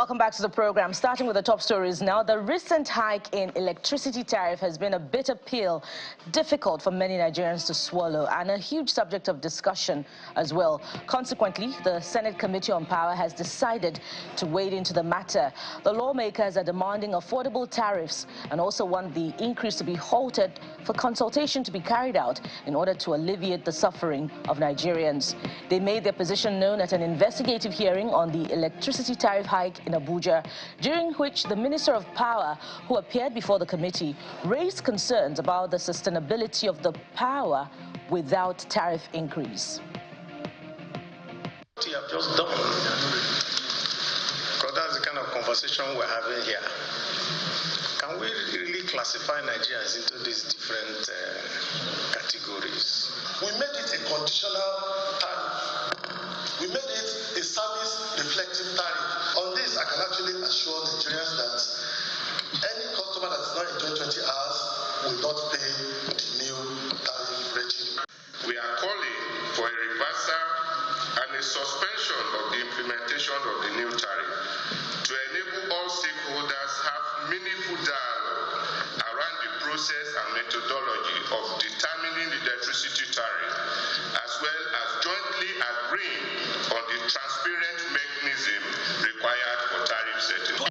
Welcome back to the program. Starting with the top stories now. The recent hike in electricity tariff has been a bitter pill, difficult for many Nigerians to swallow, and a huge subject of discussion as well. Consequently, the Senate Committee on Power has decided to wade into the matter. The lawmakers are demanding affordable tariffs and also want the increase to be halted for consultation to be carried out in order to alleviate the suffering of Nigerians. They made their position known at an investigative hearing on the electricity tariff hike in Abuja, during which the Minister of Power, who appeared before the committee, raised concerns about the sustainability of the power without tariff increase. What you have just done, because that's the kind of conversation we're having here. Can we really classify Nigerians into these different categories? We made it a conditional tariff. We made it a service-reflective tariff. On this, I can actually assure Nigerians that any customer that is not enjoying 20 hours will not pay the new tariff regime. We are calling for a reversal and a suspension of the implementation of the new tariff to enable all stakeholders have meaningful dialogue around the process and methodology of determining the electricity tariff, as well as jointly agreeing on the transparent mechanism required for tariff setting.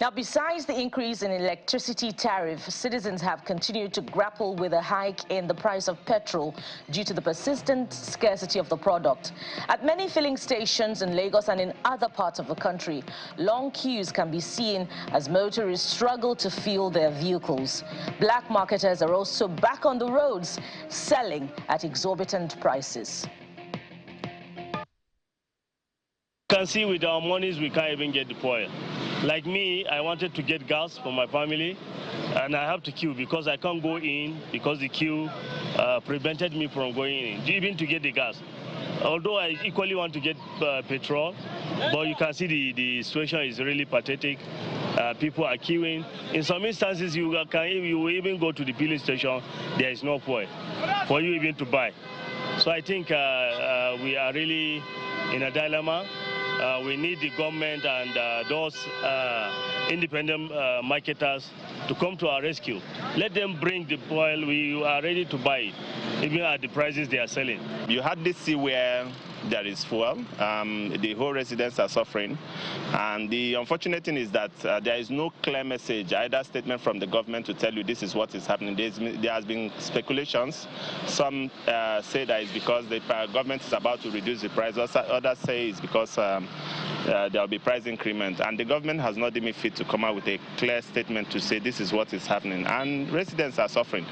Now, besides the increase in electricity tariff, citizens have continued to grapple with a hike in the price of petrol due to the persistent scarcity of the product. At many filling stations in Lagos and in other parts of the country, long queues can be seen as motorists struggle to fuel their vehicles. Black marketers are also back on the roads, selling at exorbitant prices. You can see with our monies we can't even get the oil. Like me, I wanted to get gas for my family, and I have to queue because I can't go in because the queue prevented me from going in, even to get the gas. Although I equally want to get petrol, but you can see the situation is really pathetic. People are queuing. In some instances, you will even go to the filling station, there is no oil for you even to buy. So I think we are really in a dilemma. We need the government and those independent marketers to come to our rescue. Let them bring the oil. We are ready to buy it, even at the prices they are selling. You hardly see where there is fuel. The whole residents are suffering. And the unfortunate thing is that there is no clear message, either statement from the government to tell you this is what is happening. There has been speculations. Some say that it's because the government is about to reduce the price. Others say it's because there will be price increment. And the government has not deemed fit to come out with a clear statement to say this is what is happening. And residents are suffering.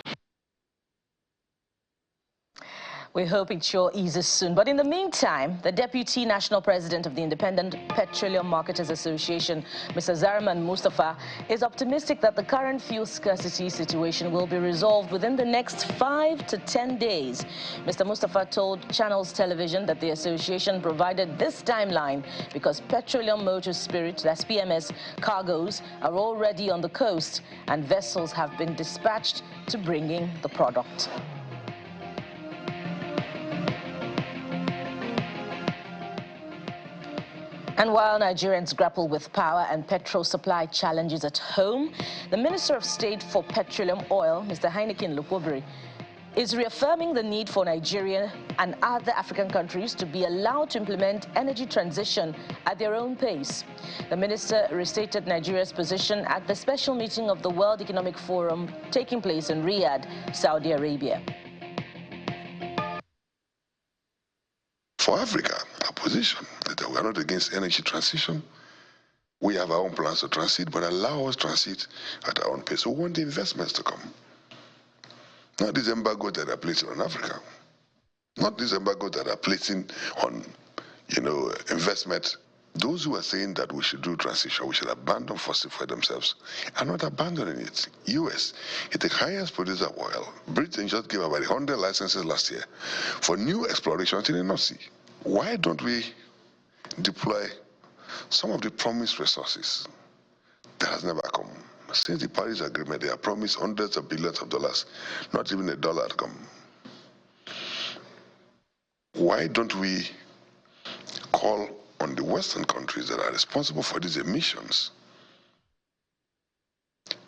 We hope it sure eases soon. But in the meantime, the Deputy National President of the Independent Petroleum Marketers Association, Mr. Zarman Mustafa, is optimistic that the current fuel scarcity situation will be resolved within the next 5 to 10 days. Mr. Mustafa told Channels Television that the association provided this timeline because petroleum motor spirit, that's PMS, cargoes are already on the coast and vessels have been dispatched to bring in the product. And while Nigerians grapple with power and petrol supply challenges at home, the Minister of State for Petroleum Oil, Mr. Heineken Lukwobiri, is reaffirming the need for Nigeria and other African countries to be allowed to implement energy transition at their own pace. The minister restated Nigeria's position at the special meeting of the World Economic Forum taking place in Riyadh, Saudi Arabia. For Africa, our position is that we are not against energy transition. We have our own plans to transit, but allow us to transit at our own pace. We want the investments to come. Not these embargoes that are placing on Africa. Not these embargoes that are placing on, investment. Those who are saying that we should do transition, we should abandon fossil for themselves, are not abandoning it. US is the highest producer of oil. Britain just gave about 100 licenses last year for new explorations in the North Sea. Why don't we deploy some of the promised resources? That has never come. Since the Paris Agreement, they have promised hundreds of billions of dollars. Not even a dollar had come. Why don't we call on the Western countries that are responsible for these emissions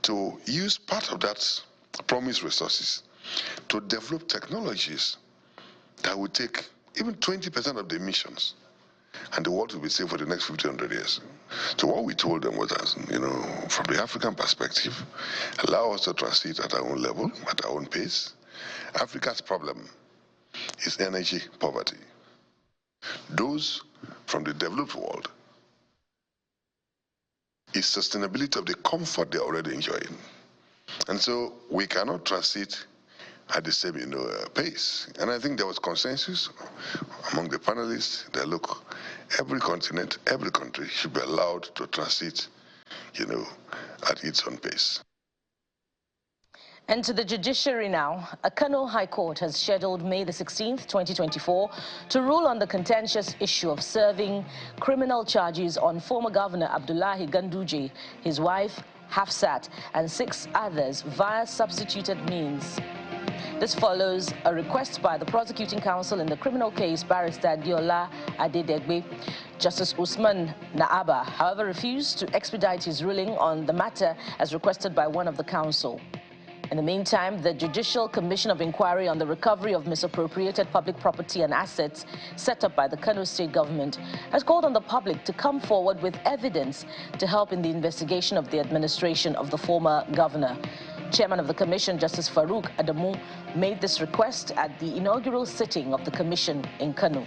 to use part of that promised resources to develop technologies that will take even 20% of the emissions, and the world will be safe for the next 1,500 years. So what we told them was that, from the African perspective, allow us to transit at our own level, at our own pace. Africa's problem is energy poverty. Those from the developed world is sustainability of the comfort they're already enjoying. And so we cannot transit at the same pace. And I think there was consensus among the panelists that, look, every continent, every country should be allowed to transit, at its own pace. And to the judiciary now, a Kano High Court has scheduled May the 16th, 2024, to rule on the contentious issue of serving criminal charges on former Governor Abdullahi Ganduje, his wife Hafsat, and 6 others via substituted means. This follows a request by the prosecuting counsel in the criminal case, Barrister Diola Adedegbe. Justice Usman Naaba, however, refused to expedite his ruling on the matter as requested by one of the counsel. In the meantime, the Judicial Commission of Inquiry on the Recovery of Misappropriated Public Property and Assets set up by the Kano State government has called on the public to come forward with evidence to help in the investigation of the administration of the former governor. Chairman of the Commission, Justice Farouk Adamu, made this request at the inaugural sitting of the Commission in Kano.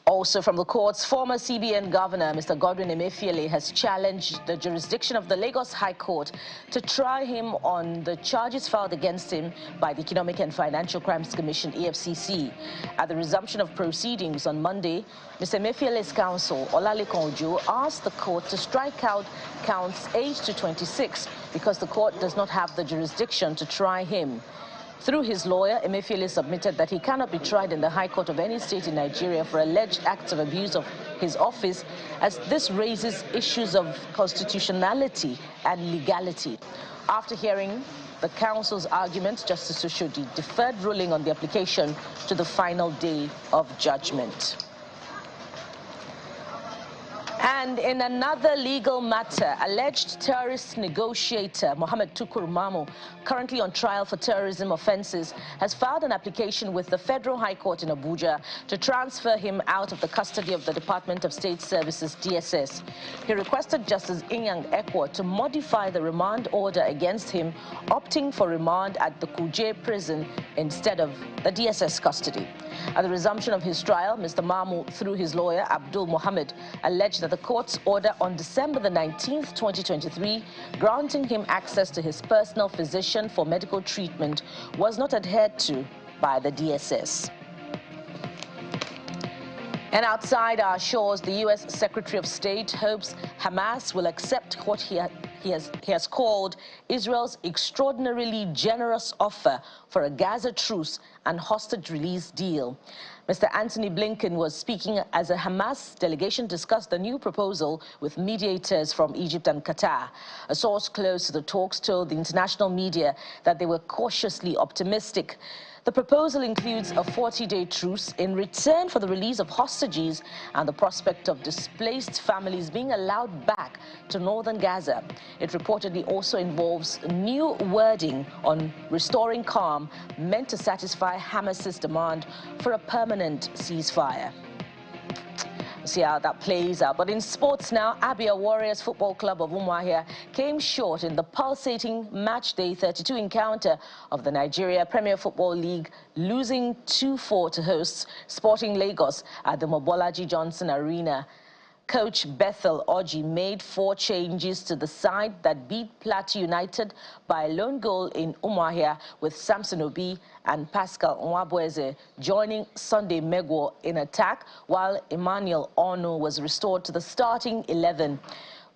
Also from the courts, former CBN Governor Mr. Godwin Emefiele has challenged the jurisdiction of the Lagos High Court to try him on the charges filed against him by the Economic and Financial Crimes Commission, EFCC. At the resumption of proceedings on Monday, Mr. Emefiele's counsel, Olalekan Ojo, asked the court to strike out counts 8 to 26 because the court does not have the jurisdiction to try him. Through his lawyer, Emefiele submitted that he cannot be tried in the High Court of any state in Nigeria for alleged acts of abuse of his office, as this raises issues of constitutionality and legality. After hearing the counsel's argument, Justice Oshodi deferred ruling on the application to the final day of judgment. And in another legal matter, alleged terrorist negotiator Mohammed Tukur Mamu, currently on trial for terrorism offenses, has filed an application with the Federal High Court in Abuja to transfer him out of the custody of the Department of State Services, DSS. He requested Justice Inyang Ekwo to modify the remand order against him, opting for remand at the Kuje prison instead of the DSS custody. At the resumption of his trial, Mr. Mamu, through his lawyer, Abdul Mohammed, alleged that the court's order on December the 19th, 2023, granting him access to his personal physician for medical treatment was not adhered to by the DSS. And outside our shores, the U.S. Secretary of State hopes Hamas will accept what he has called Israel's extraordinarily generous offer for a Gaza truce and hostage release deal. Mr. Anthony Blinken was speaking as a Hamas delegation discussed the new proposal with mediators from Egypt and Qatar. A source close to the talks told the international media that they were cautiously optimistic. The proposal includes a 40-day truce in return for the release of hostages and the prospect of displaced families being allowed back to northern Gaza. It reportedly also involves new wording on restoring calm meant to satisfy Hamas's demand for a permanent ceasefire. We'll see how that plays out. But in sports now, Abia Warriors Football Club of Umuahia came short in the pulsating match day 32 encounter of the Nigeria Premier Football League, losing 2-4 to hosts Sporting Lagos at the Mobolaji Johnson Arena. Coach Bethel Oji made 4 changes to the side that beat Plateau United by a lone goal in Umuahia, with Samson Obi and Pascal Nwabweze joining Sunday Megwo in attack, while Emmanuel Onu was restored to the starting 11.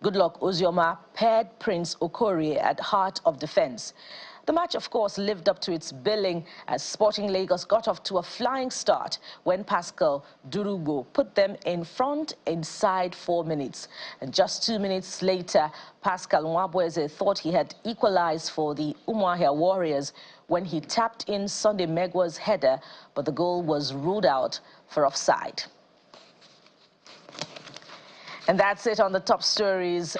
Goodluck Ozioma paired Prince Okorie at heart of defense. The match, of course, lived up to its billing as Sporting Lagos got off to a flying start when Pascal Durugo put them in front inside 4 minutes. And just 2 minutes later, Pascal Nwabweze thought he had equalized for the Umuahia Warriors when he tapped in Sunday Megwa's header, but the goal was ruled out for offside. And that's it on the top stories.